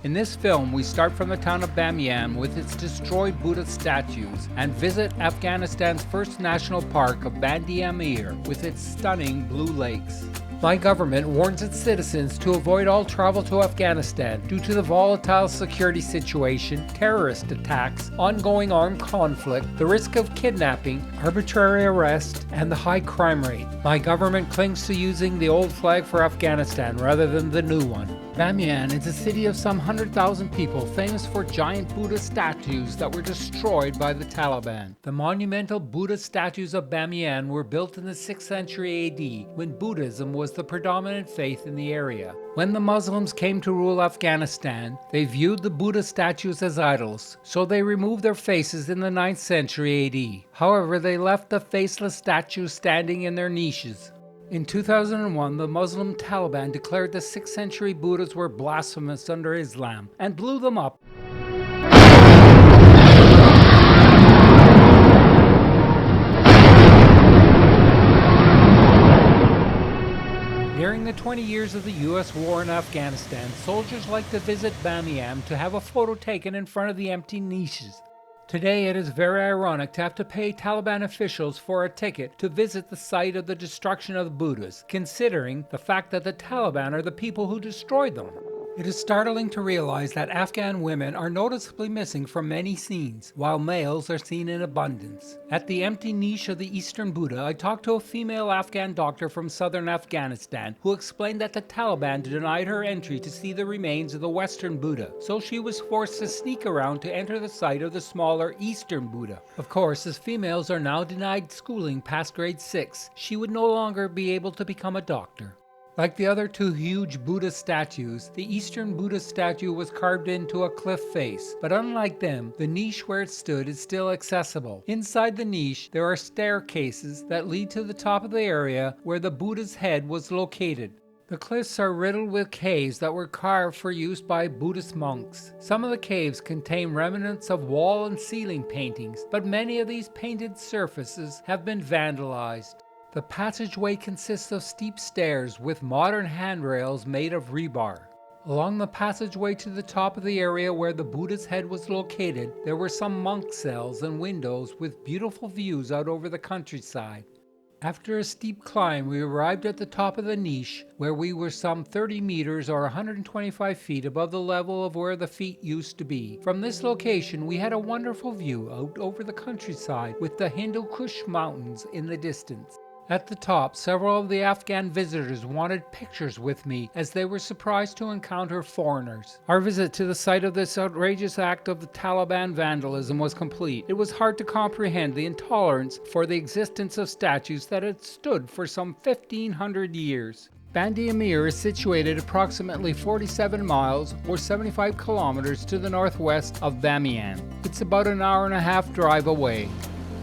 In this film, we start from the town of Bamiyan with its destroyed Buddha statues and visit Afghanistan's first national park of Band-e Amir with its stunning blue lakes. My government warns its citizens to avoid all travel to Afghanistan due to the volatile security situation, terrorist attacks, ongoing armed conflict, the risk of kidnapping, arbitrary arrest, and the high crime rate. My government clings to using the old flag for Afghanistan rather than the new one. Bamiyan is a city of some 100,000 people famous for giant Buddha statues that were destroyed by the Taliban. The monumental Buddha statues of Bamiyan were built in the 6th century AD when Buddhism was the predominant faith in the area. When the Muslims came to rule Afghanistan, they viewed the Buddha statues as idols, so they removed their faces in the 9th century AD. However, they left the faceless statues standing in their niches. In 2001, the Muslim Taliban declared the 6th century Buddhas were blasphemous under Islam and blew them up. During the 20 years of the U.S. war in Afghanistan, soldiers like to visit Bamiyan to have a photo taken in front of the empty niches. Today it is very ironic to have to pay Taliban officials for a ticket to visit the site of the destruction of the Buddhas, considering the fact that the Taliban are the people who destroyed them. It is startling to realize that Afghan women are noticeably missing from many scenes, while males are seen in abundance. At the empty niche of the Eastern Buddha, I talked to a female Afghan doctor from southern Afghanistan who explained that the Taliban denied her entry to see the remains of the Western Buddha, so she was forced to sneak around to enter the site of the smaller Eastern Buddha. Of course, as females are now denied schooling past grade 6, she would no longer be able to become a doctor. Like the other two huge Buddha statues, the Eastern Buddha statue was carved into a cliff face, but unlike them, the niche where it stood is still accessible. Inside the niche, there are staircases that lead to the top of the area where the Buddha's head was located. The cliffs are riddled with caves that were carved for use by Buddhist monks. Some of the caves contain remnants of wall and ceiling paintings, but many of these painted surfaces have been vandalized. The passageway consists of steep stairs with modern handrails made of rebar. Along the passageway to the top of the area where the Buddha's head was located, there were some monk cells and windows with beautiful views out over the countryside. After a steep climb, we arrived at the top of the niche, where we were some 30 meters or 125 feet above the level of where the feet used to be. From this location, we had a wonderful view out over the countryside with the Hindu Kush mountains in the distance. At the top, several of the Afghan visitors wanted pictures with me as they were surprised to encounter foreigners. Our visit to the site of this outrageous act of the Taliban vandalism was complete. It was hard to comprehend the intolerance for the existence of statues that had stood for some 1,500 years. Band-e Amir is situated approximately 47 miles or 75 kilometers to the northwest of Bamiyan. It's about an hour-and-a-half drive away.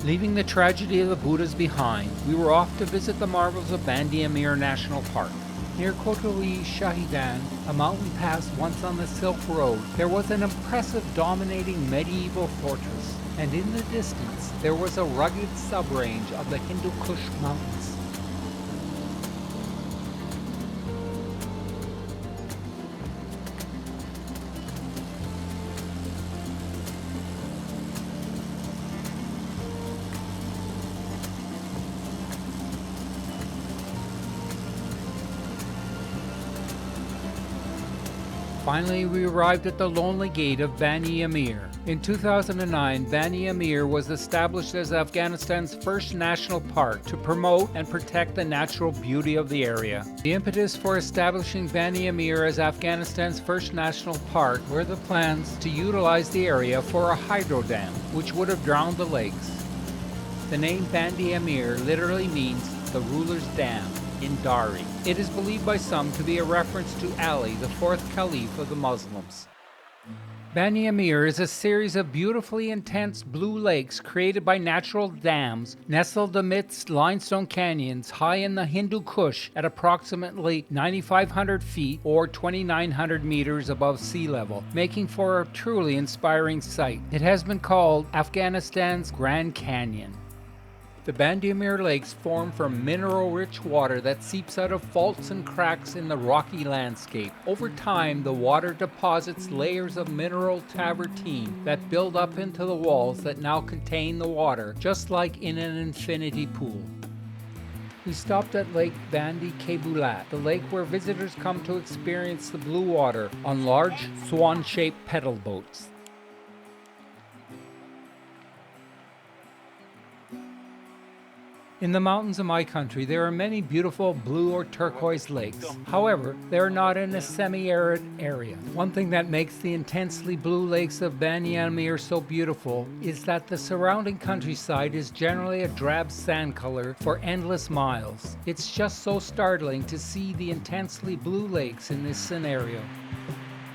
Leaving the tragedy of the Buddhas behind, we were off to visit the marvels of Band-e Amir National Park. Near Kotoi-Shahidan, a mountain pass once on the Silk Road, there was an impressive dominating medieval fortress, and in the distance there was a rugged sub-range of the Hindu Kush mountains. Finally, we arrived at the lonely gate of Band-e Amir. In 2009, Band-e Amir was established as Afghanistan's first national park to promote and protect the natural beauty of the area. The impetus for establishing Band-e Amir as Afghanistan's first national park were the plans to utilize the area for a hydro dam, which would have drowned the lakes. The name Band-e Amir literally means the ruler's dam in Dari. It is believed by some to be a reference to Ali, the fourth caliph of the Muslims. Band-e Amir is a series of beautifully intense blue lakes created by natural dams nestled amidst limestone canyons high in the Hindu Kush at approximately 9,500 feet or 2,900 meters above sea level, making for a truly inspiring sight. It has been called Afghanistan's Grand Canyon. The Band-e Amir lakes form from mineral-rich water that seeps out of faults and cracks in the rocky landscape. Over time, the water deposits layers of mineral travertine that build up into the walls that now contain the water, just like in an infinity pool. We stopped at Lake Bandi Kebulat, the lake where visitors come to experience the blue water on large swan-shaped pedal boats. In the mountains of my country, there are many beautiful blue or turquoise lakes. However, they are not in a semi-arid area. One thing that makes the intensely blue lakes of Band-e Amir so beautiful is that the surrounding countryside is generally a drab sand color for endless miles. It's just so startling to see the intensely blue lakes in this scenario.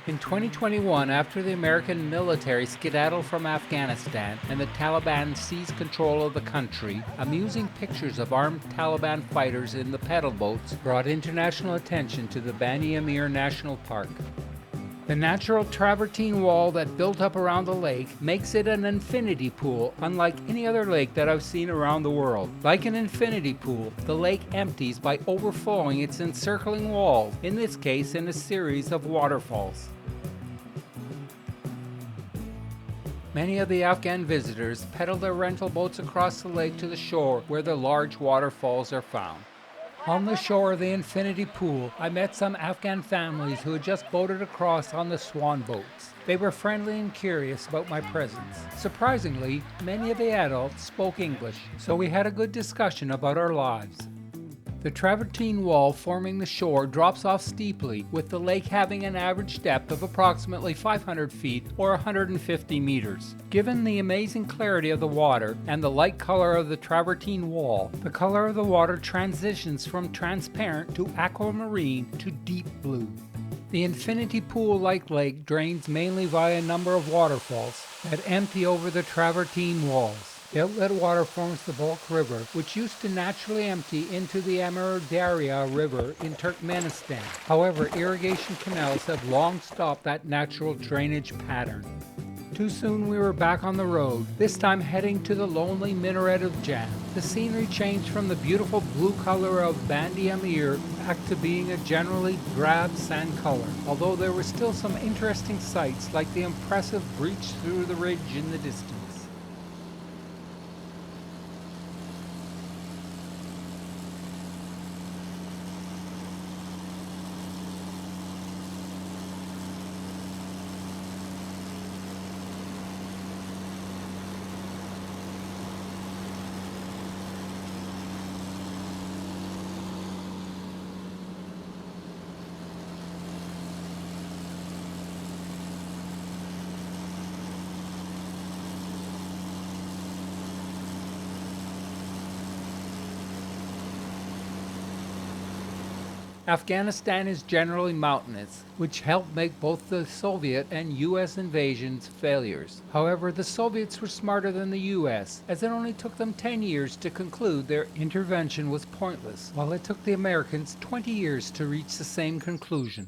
In 2021, after the American military skedaddled from Afghanistan and the Taliban seized control of the country, amusing pictures of armed Taliban fighters in the pedal boats brought international attention to the Band-e Amir National Park. The natural travertine wall that built up around the lake makes it an infinity pool, unlike any other lake that I've seen around the world. Like an infinity pool, the lake empties by overflowing its encircling walls, in this case in a series of waterfalls. Many of the Afghan visitors pedal their rental boats across the lake to the shore where the large waterfalls are found. On the shore of the infinity pool, I met some Afghan families who had just boated across on the swan boats. They were friendly and curious about my presence. Surprisingly, many of the adults spoke English, so we had a good discussion about our lives. The travertine wall forming the shore drops off steeply, with the lake having an average depth of approximately 500 feet or 150 meters. Given the amazing clarity of the water and the light color of the travertine wall, the color of the water transitions from transparent to aquamarine to deep blue. The infinity pool-like lake drains mainly via a number of waterfalls that empty over the travertine walls. The outlet water forms the bulk river, which used to naturally empty into the Amir Darya River in Turkmenistan. However, irrigation canals have long stopped that natural drainage pattern. Too soon we were back on the road, this time heading to the lonely minaret of Jan. The scenery changed from the beautiful blue color of Band-e Amir back to being a generally drab sand color, although there were still some interesting sights like the impressive breach through the ridge in the distance. Afghanistan is generally mountainous, which helped make both the Soviet and US invasions failures. However, the Soviets were smarter than the US, as it only took them 10 years to conclude their intervention was pointless, while it took the Americans 20 years to reach the same conclusion.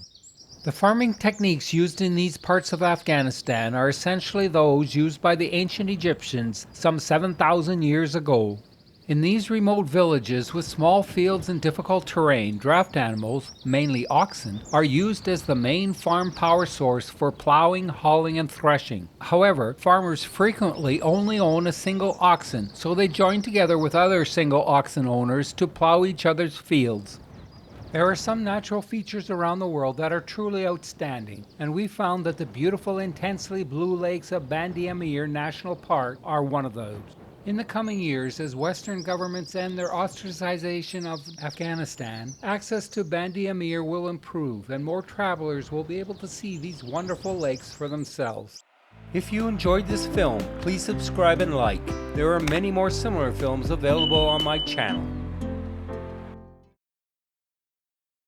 The farming techniques used in these parts of Afghanistan are essentially those used by the ancient Egyptians some 7,000 years ago. In these remote villages with small fields and difficult terrain, draft animals, mainly oxen, are used as the main farm power source for plowing, hauling, and threshing. However, farmers frequently only own a single oxen, so they join together with other single oxen owners to plow each other's fields. There are some natural features around the world that are truly outstanding, and we found that the beautiful, intensely blue lakes of Band-e Amir National Park are one of those. In the coming years, as Western governments end their ostracization of Afghanistan, access to Band-e Amir will improve and more travelers will be able to see these wonderful lakes for themselves. If you enjoyed this film, please subscribe and like. There are many more similar films available on my channel.